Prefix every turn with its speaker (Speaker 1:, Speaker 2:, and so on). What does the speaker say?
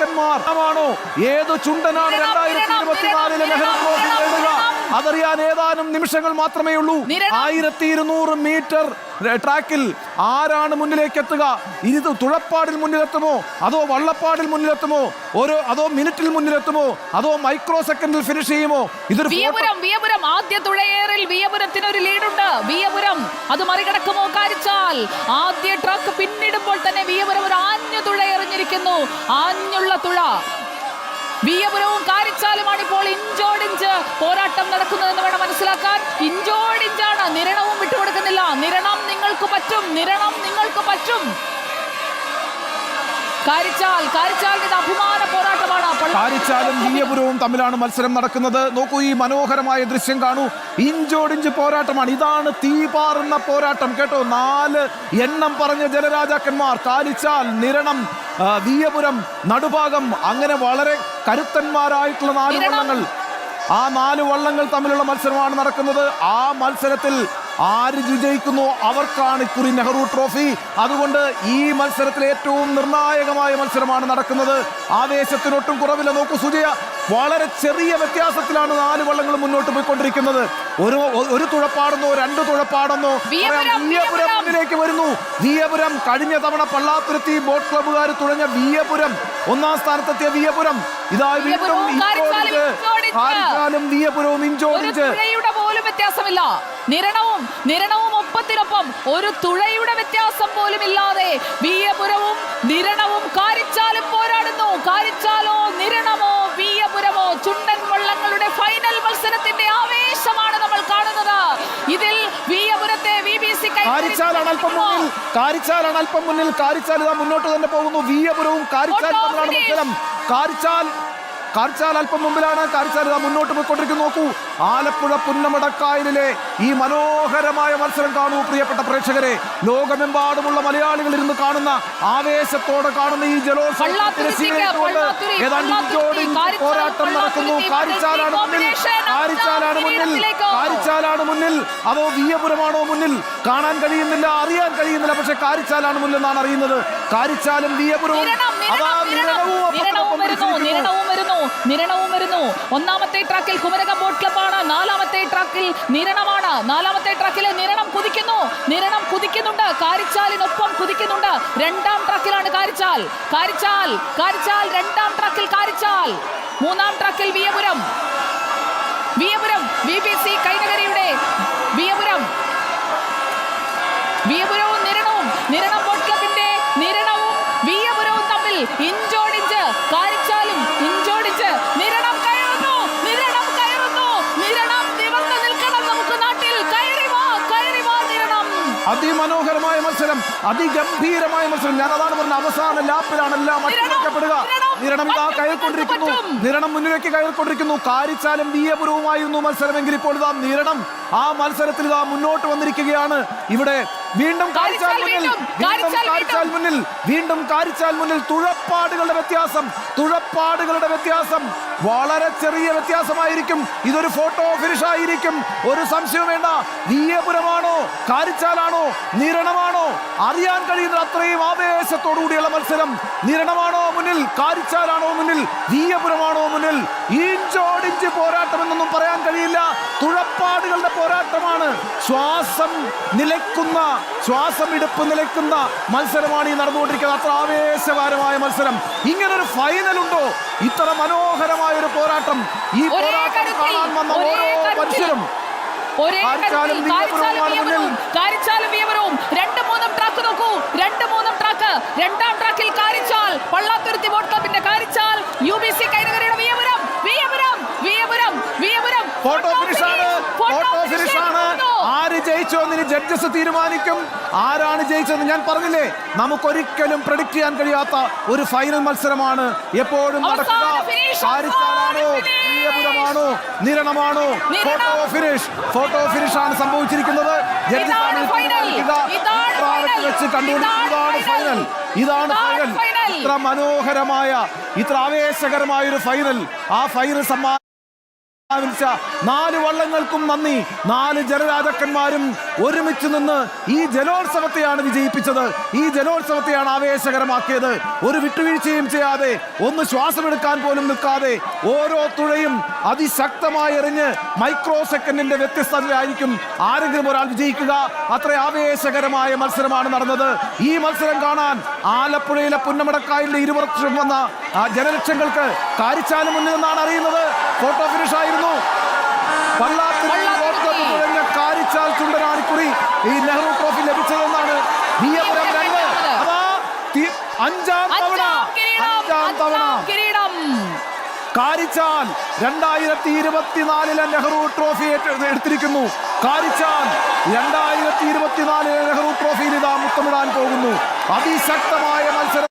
Speaker 1: ജലരാജാക്കന്മാർ ആണോ ഏത് ചുണ്ടനാണ് 2024 നെഹ്റു ട്രോഫി നേടുക? അതറിയാൻ ഏതാനും നിമിഷങ്ങൾ മാത്രമേ ഉള്ളൂ. 1200 മീറ്റർ ട്രാക്കിൽ ആരാണ് മുന്നിലേക്ക് എത്തുക? ഇത് തുഴപ്പാടിൽ മുന്നിലെത്തുമോ, അതോ വള്ളപ്പാടിൽ മുന്നിലെത്തുമോ, അതോ മിനിറ്റിൽ മുന്നിലെത്തുമോ, അതോ മൈക്രോ സെക്കൻഡിൽ ഫിനിഷ് ചെയ്യുമോ? ഇതൊരു
Speaker 2: വിയപുരം ആദ്യ തുഴയേറിൽ വിയപുരത്തിന് ഒരു ലീഡുണ്ട്. വിയപുരം അത് മറികടക്കുമോ കാരിച്ചാൽ? ആദ്യ ട്രാക്ക് പിന്നിടുമ്പോൾ തന്നെ വിയപുരം ഒരു ആഞ്ഞു തുഴ എറിഞ്ഞിരിക്കുന്നു. ആഞ്ഞുള്ള തുഴ. വിയപുരവും കാരിച്ചാലുമാണ് ഇപ്പോൾ ഇഞ്ചോടിഞ്ച് പോരാട്ടം നടക്കുന്നതെന്ന് വേണം മനസ്സിലാക്കാൻ. ഇഞ്ചോടിഞ്ചാണ്. നിരണവും വിട്ടുകൊടുക്കുന്നില്ല. നിരണം നിങ്ങൾക്ക് പറ്റും, നിരണം നിങ്ങൾക്ക് പറ്റും. കാരിച്ചാലിന്റെ അഭിമാന പോരാട്ടമാണ്.
Speaker 1: കാരിച്ചാലും വിയപുരവും തമ്മിലാണ് മത്സരം നടക്കുന്നത്. നോക്കൂ, ഈ മനോഹരമായ ദൃശ്യം കാണൂ. ഇഞ്ചോടിഞ്ച് പോരാട്ടമാണ്. ഇതാണ് തീപാറുന്ന പോരാട്ടം കേട്ടോ. 4 എണ്ണം പറഞ്ഞ ജലരാജാക്കന്മാർ, കാരിച്ചാൽ, നിരണം, വിയപുരം, നടുഭാഗം, അങ്ങനെ വളരെ കരുത്തന്മാരായിട്ടുള്ള 4 വള്ളങ്ങൾ. ആ 4 വള്ളങ്ങൾ തമ്മിലുള്ള മത്സരമാണ് നടക്കുന്നത്. ആ മത്സരത്തിൽ ആര് വിജയിക്കുന്നു അവർക്കാണ് ഇക്കുറി നെഹ്റു ട്രോഫി. അതുകൊണ്ട് ഈ മത്സരത്തിൽ ഏറ്റവും നിർണായകമായ മത്സരമാണ് നടക്കുന്നത്. ആവേശത്തിനൊട്ടും കുറവില്ല. നോക്കൂ സുജയ, വളരെ ചെറിയ വ്യത്യാസത്തിലാണ് 4 വള്ളങ്ങൾ മുന്നോട്ട് പോയിക്കൊണ്ടിരിക്കുന്നത്. ഒരു തുഴപ്പാടുന്നോ 2 തുഴപ്പാടുന്നോ വിയപുരം മുന്നിലേക്ക് വരുന്നു. വിയപുരം കഴിഞ്ഞ തവണ പള്ളാത്തുരുത്തി ബോട്ട് ക്ലബ്ബുകാർ തുഴഞ്ഞ വിയപുരം, 1ാം സ്ഥാനത്തെത്തിയ വിയപുരം ഇതാ വീണ്ടും കാരിച്ചാലും വിയപുരവും ഇഞ്ചോടിഞ്ച്.
Speaker 2: പോലും വ്യത്യാസമില്ല. നിരണവും ഒപ്പത്തിനൊപ്പം ഒരു തുഴയുടെ വ്യത്യാസം പോലും ഇല്ലാതെ വിയപുരവും നിരണവും കാരിച്ചാലും പോരാടുന്നു. കാരിച്ചാലോ നിരണമോ വിയപുരമോ, ചുണ്ടൻ വള്ളങ്ങളുടെ ഫൈനൽ മത്സരത്തിന്റെ ആവേശമാണ് നമ്മൾ കാണുന്നത്. ഇതിൽ വിയപുരത്തെ VBC
Speaker 1: കാരിച്ചാലാണ് അല്പം മുന്നിൽ. കാരിച്ചാൽ ഇതാ മുന്നോട്ട് തന്നെ പോകുന്നു. വിയപുരവും കാരിച്ചാൽ തമ്മിലാണ് മത്സരം. കാരിച്ചാൽ അല്പം മുമ്പിലാണ്. കാരിച്ചാൽ ഇതാ മുന്നോട്ട് പോയിക്കൊണ്ടിരിക്കുന്നു. നോക്കൂ, ആലപ്പുഴ പുന്നമടക്കായലിലെ ഈ മനോഹരമായ മത്സരം കാണൂ പ്രിയപ്പെട്ട പ്രേക്ഷകരെ. ലോകമെമ്പാടുമുള്ള മലയാളികൾ ഇരുന്ന് കാണുന്ന, ആവേശത്തോടെ കാണുന്ന ഈ ജലോത്സവത്തിനെതിരെക്കൊണ്ട് ഏതാണ്ട് പോരാട്ടം നടക്കുന്നു. കാരിച്ചാലാണ് മുന്നിൽ. അതോ വിയപുരമാണോ മുന്നിൽ? കാണാൻ കഴിയുന്നില്ല, അറിയാൻ കഴിയുന്നില്ല. പക്ഷെ കാരിച്ചാലാണ് മുന്നിലെന്നാണ് അറിയുന്നത്. കാരിച്ചാലും വിയപുരവും
Speaker 2: നിരണവും വരുന്നു. 1ാമത്തെ ട്രാക്കിൽ കുമരകം ബോട്ട് ക്ലബ്ബാണ്. 4ാമത്തെ ട്രാക്കിൽ നിരണമാണ്. 4ാമത്തെ ട്രാക്കിൽ നിരണം കുതിക്കുന്നുണ്ട്. കാരിച്ചാലിനൊപ്പം കുതിക്കുന്നുണ്ട്. 2ാം ട്രാക്കിലാണ് കാരിച്ചാൽ 2ാം ട്രാക്കിൽ കാരിച്ചാൽ. 3ാം ട്രാക്കിൽ വിയപുരം VBC കൈനകരിയുടെ വിയപുരവും നിരണം ബോട്ട് ക്ലബിന്റെ നിരണവും വിയപുരവും തമ്മിൽ ഇഞ്ചോടിഞ്ച്. കാരിച്ചാലും ഇഞ്ചോടിഞ്ച്. നിരണം കയറുന്നു. നിരണം നിവർന്നു നിൽക്കണം നമുക്ക് നാട്ടിൽ. കയറി വാ നിരണം.
Speaker 1: അതിമനോഹരമായ മത്സരം, അതിഗംഭീരമായ മത്സരം. ഞാൻ അതാണ് പറഞ്ഞത്, അവസാന ലാപ്പിലാണ് എല്ലാം അട്ടിമറിക്കപ്പെടുക. നിരണം ഇതാ കയറിക്കൊണ്ടിരിക്കുന്നു. നിരണം മുന്നിലേക്ക് കയറിക്കൊണ്ടിരിക്കുന്നു. കാരിച്ചാലും വിയപുരവുമായിരുന്നു മത്സരമെങ്കിൽ ഇപ്പോൾ ഇതാ നിരണം ആ മത്സരത്തിൽ ഇതാ മുന്നോട്ട് വന്നിരിക്കുകയാണ്. ഇവിടെ വീണ്ടും കാരിച്ചാൽ മുന്നിൽ. തുഴപ്പാടുകളുടെ വ്യത്യാസം വളരെ ചെറിയ വ്യത്യാസമായിരിക്കും. ഇതൊരു ഫോട്ടോ ഫിനിഷ് ആയിരിക്കും, ഒരു സംശയം വേണ്ട. വിയപുരമാണോ കാരിച്ചാലാണോ നിരണമാണോ അറിയാൻ കഴിയുന്ന അത്രയും ആവേശത്തോടുകൂടിയുള്ള മത്സരം. നിരണമാണോ മുന്നിൽ, കാരിച്ചാലാണോ മുന്നിൽ, വിയപുരമാണോ മുന്നിൽ? ഇഞ്ചോടിഞ്ച് പോരാട്ടം എന്നൊന്നും പറയാൻ കഴിയില്ല. തുഴപ്പാടുകളുടെ പോരാട്ടമാണ്. ശ്വാസമെടുപ്പ് നിലയ്ക്കുന്ന മത്സരമാണ് ഈ നടന്നുകൊണ്ടിരിക്കുന്നത്. അത്ര ആവേശകരമായ മത്സരം. ഇങ്ങനൊരു ഫൈനൽ ഉണ്ടോ? ഇത്ര മനോഹരമായ ഒരു പോരാട്ടം. ഈ പോരാട്ടം കാണാൻ വന്ന ഓരോ മനുഷ്യരും
Speaker 2: കാരിച്ചാലും വിയപുരവും 2-3 ട്രാക്ക് നോക്കൂ. 2-3 ട്രാക്ക്. 2ാം ട്രാക്കിൽ കാരിച്ചാൽ, പള്ളാത്തുരുത്തി ബോട്ട് ക്ലബിന്റെ കാരിച്ചാൽ, UBC കൈനകരിയുടെ വിയപുരം.
Speaker 1: ഫോട്ടോ ഫിനിഷാണ്. ആര് ജയിച്ചോന്നിന് ജഡ്ജസ് തീരുമാനിക്കും. ആരാണ് ജയിച്ചതെന്ന് ഞാൻ പറഞ്ഞില്ലേ, നമുക്കൊരിക്കലും പ്രഡിക്റ്റ് ചെയ്യാൻ കഴിയാത്ത ഒരു ഫൈനൽ മത്സരമാണ് എപ്പോഴും നടക്കുക. കാരിച്ചാലാണോ വിയപുരമാണോ നിരണമാണോ? ഫോട്ടോ ഫിനിഷ് ആണ് സംഭവിച്ചിരിക്കുന്നത്. ജഡ്ജസ് വെച്ച് കണ്ടുകൊണ്ടിരിക്കുന്നതാണ് ഫൈനൽ. ഇത്ര മനോഹരമായ, ഇത്ര ആവേശകരമായ ഒരു ഫൈനൽ. ആ ഫൈനൽ 4 വള്ളങ്ങൾക്കും നന്ദി. 4 ജലരാജാക്കന്മാരും ഒരുമിച്ച് നിന്ന് ഈ ജലോത്സവത്തെയാണ് വിജയിപ്പിച്ചത്. ഈ ജലോത്സവത്തെയാണ് ആവേശകരമാക്കിയത്. ഒരു വിട്ടുവീഴ്ചയും ചെയ്യാതെ, ഒന്ന് ശ്വാസമെടുക്കാൻ പോലും നിൽക്കാതെ ഓരോ തുഴയും അതിശക്തമായി എറിഞ്ഞ് മൈക്രോ സെക്കൻഡിന്റെ വ്യത്യസ്തതയിലായിരിക്കും ആരെങ്കിലും ഒരാൾ വിജയിക്കുക. അത്ര ആവേശകരമായ മത്സരമാണ് നടന്നത്. ഈ മത്സരം കാണാൻ ആലപ്പുഴയിലെ പുന്നമടക്കായലിലെ ഇരുവർഷം വന്ന ജനലക്ഷങ്ങൾക്ക് കാരിച്ചാല് മുന്നിൽ നിന്നാണ് അറിയുന്നത്. ഫോട്ടോ ഫിനിഷ് ആയിരുന്നു. കാരിച്ചാൽ ചുണ്ടനാടിക്കുറി ഈ നെഹ്റു ട്രോഫി ലഭിച്ചതെന്നാണ്. വിയപുരം 2. അതാ 5ാം തവണ കാരിച്ചാൽ 2024 നെഹ്റു ട്രോഫി എടുത്തിരിക്കുന്നു. കാരിച്ചാൽ 2024 നെഹ്റു ട്രോഫിയിൽ ഇതാ മുത്തമിടാൻ പോകുന്നു. അതിശക്തമായ മത്സരം.